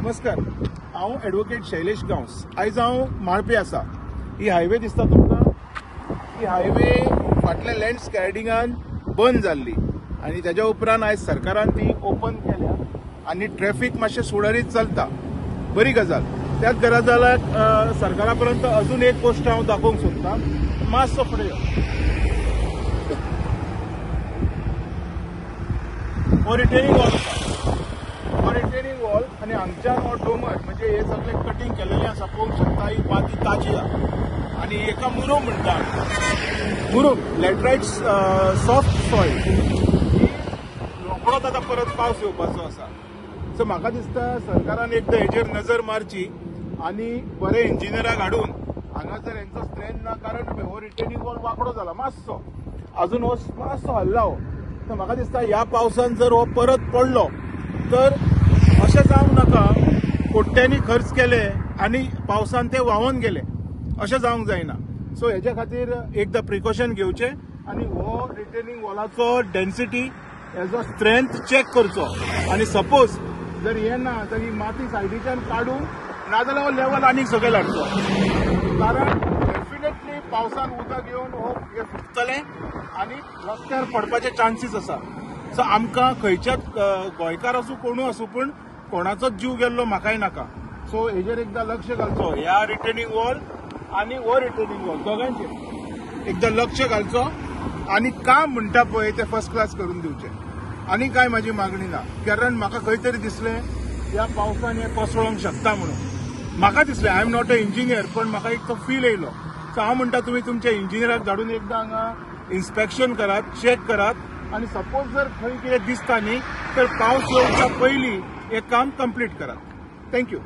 नमस्कार, हांव एडवोकेट शैलेश गांवस। आयज हांव माळपे आसा। ही हायवे दिसता तुमकां, ही हायवे फाटल्या लँडस्लायडिंगान बंद जाल्ली आनी तेज्या उपरांत आयज सरकारान ती ओपन केल्या आनी ट्रॅफिक मातशें सुरळीत चलता। बरी गजाल। त्याच गजालाक सरकारा पर्यंत अजून एक गोष्ट हांव दाखोवंक सोदतां। मातसो फुडें यो। हो रिटेनिंग वॉल आसा, हो रिटेनिंग वॉल आनी हांगच्यान हो डोंगर म्हणजे हे सगळे कटिंग केलेले आसा। पळोवंक शकता ही माती ताजी आहा आनी एका मुरूम म्हणटा। मुरूम लॅटरायट सॉफ्ट सॉयल, रोखडोच आतां परत पावस येवपाचो आसा। सो म्हाका दिसता सरकारान एकदां हेजेर नजर मारची आनी बरे इंजिनियराक हाडून हांगासर हेंचो स्ट्रेंथ ना, कारण हो रिटेनिंग वॉल वांकडो जाला मातसो, अजून हो मातसो हल्ला हो। तर म्हाका दिसता ह्या पावसान जर हो परत पडलो तर अशें जावंक नाका कोट्यांनी खर्च केले आनी पावसान ते व्हांवून गेले, अशें जावंक जायना। सो हेच्या खातीर एकदां प्रिकॉशन घेवचें आनी हो रिटेनिंग वॉलाचो डेन्सिटी, हेजो स्ट्रेंथ चेक करचो आनी सपोज जर हे ना तर ही माती सायडीच्यान काडून नाजाल्यार हो लेवल आनीक सकयल हाडचो, कारण डेफिनेटली पावसान उदक येवन हो हे फुटतलें आनी रस्त्यार पडपाचे चान्सीस आसा। सो आमकां खंयच्याच गोंयकार आसूं कोणूय आसूं पूण कोणाचोच जीव गेल्लो म्हाकाय नाका। सो हेजेर एकदां लक्ष घालचो, ह्या रिटेनिंग वॉल आनी हो रिटेनिंग वॉल दोगांचेर एकदां लक्ष घालचो आनी काम म्हणटा पळय ते फर्स्ट क्लास करून दिवचें। आनी काय म्हाजी मागणी ना, कारण म्हाका खंय तरी दिसलें ह्या पावसान हें कोसळोंक शकता म्हणून। म्हाका दिसलें, I am not a engineer, पण म्हाका एक तो फील येयलो। सो हांव म्हणटा तुमी तुमच्या इंजिनियराक धाडून एकदां हांगा इन्स्पेक्शन करात, चेक करात आनी सपोज जर खंय कितें दिसता न्ही तर पावस येवच्या पयलीं हें काम कंप्लीट करात। थँक्यू।